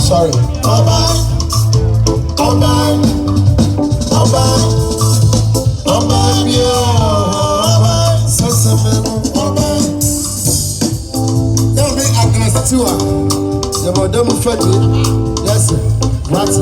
sorry. Alright. Yes, what's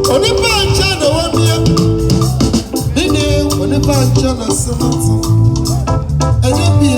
only bunch of the one here. Only bunch of the cement. And you be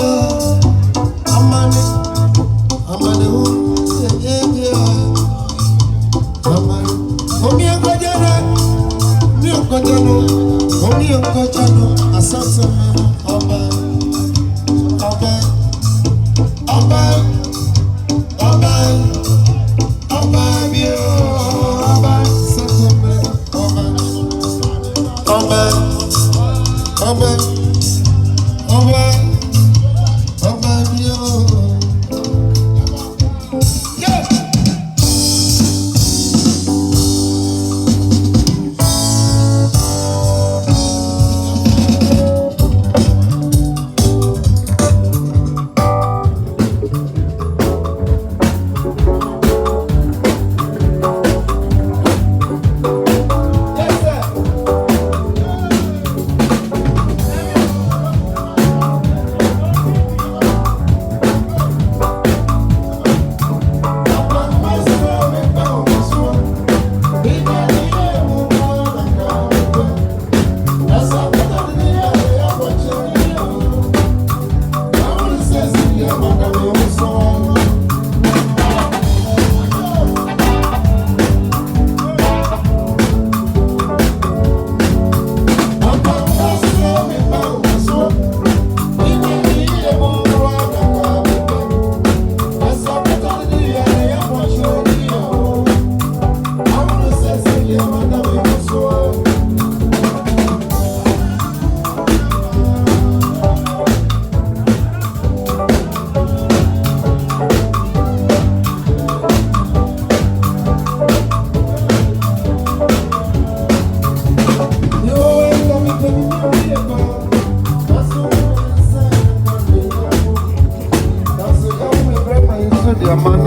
I'm on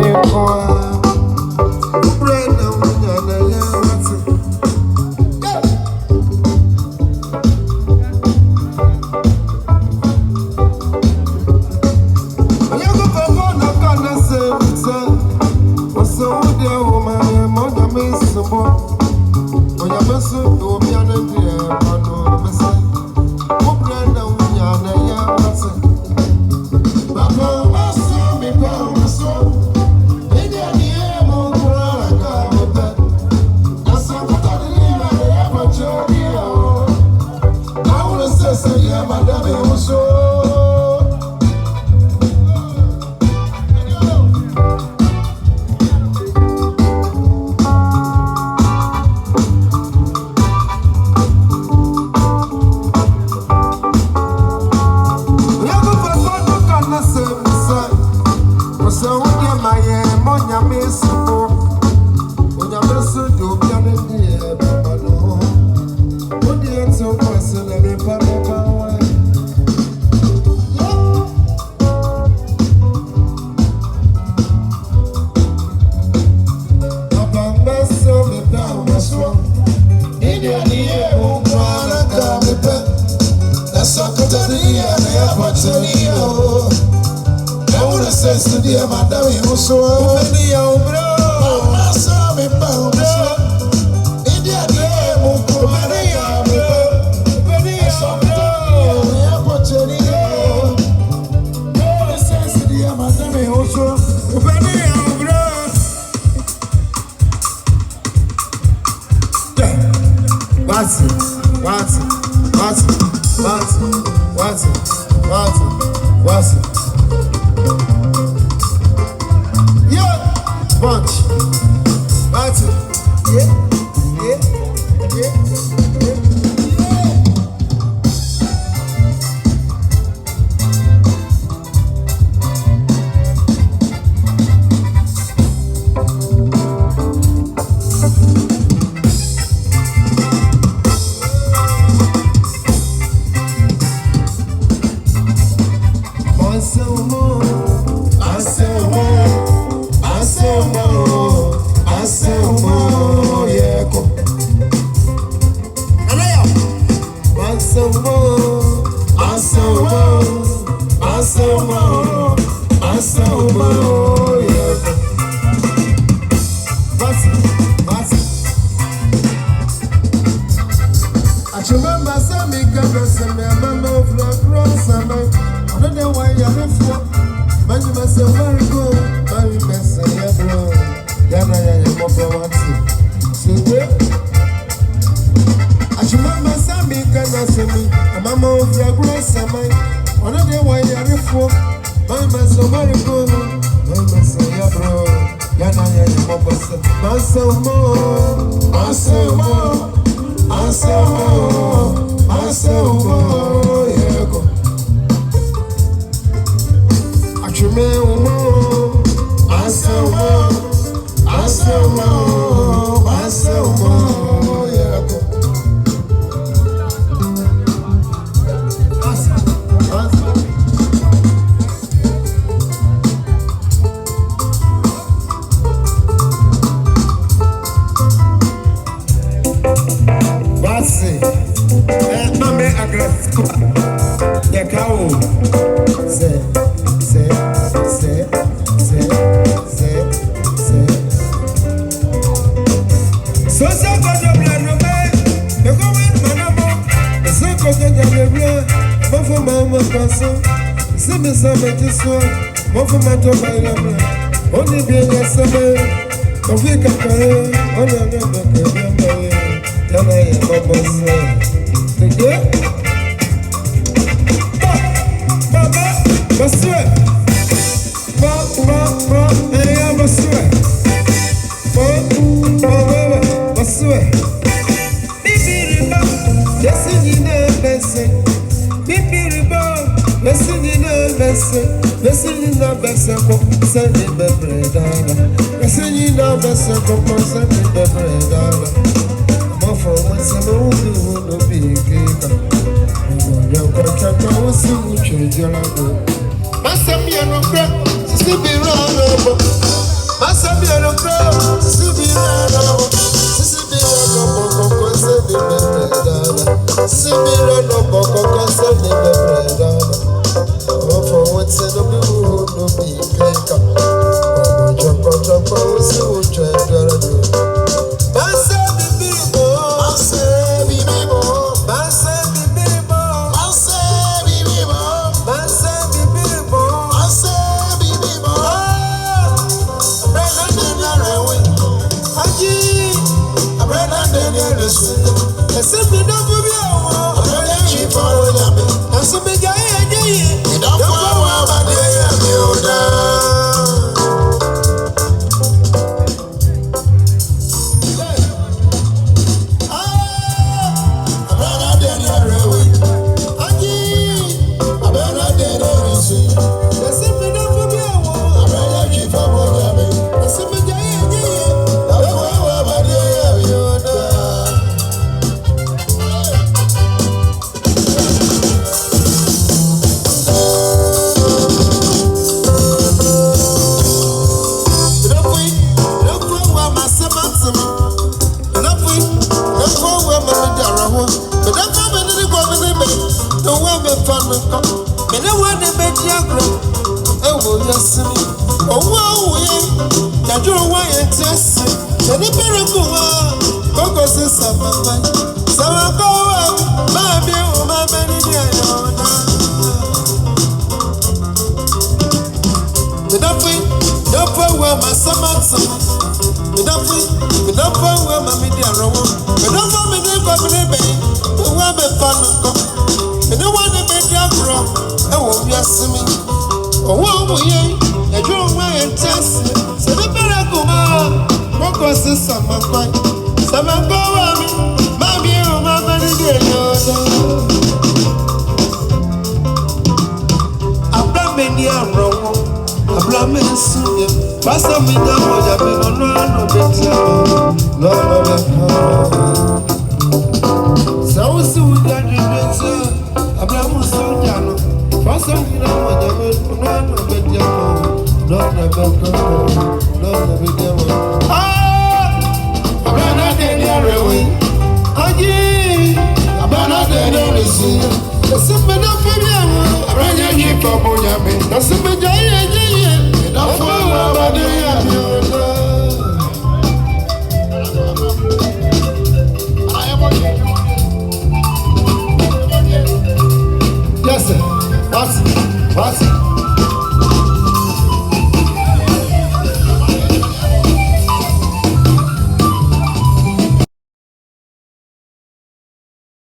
Moprawati. Super. I should not miss me, cannot see me. A mamma of your grace, am I? One of the way you are for. My master, my bro. My master, your bro. Yana, your master. Master more. Master more. Master more. Master more. Yeah, go. I should make more. Master more. Master more. Master more. Yeah, go. Mame agresko ya kawo se so go bla no me the government manamo so go bla mo fo mama paso se me sabe disso mo fo mato baila bla oni bien ya sabe o fica cae ona no me que ya na ya bobo yeah. Baba, what's up? Baba, hey, what's up? Baba, what's up? Bibiriba, listen in the message. Bibiriba, listen in the message. Listen in the message. Send it the bread. Listen in the message. Send it the bread. For once I know you will be cake. Your contract was so change your lago. Massamiano crap, still be run over. Massamiano crap, still be run over. Still be run over, concern the bread. Still be run over, concern the bread. For once I know you will be cake. Your contract was so change your lago. Pastor, me down,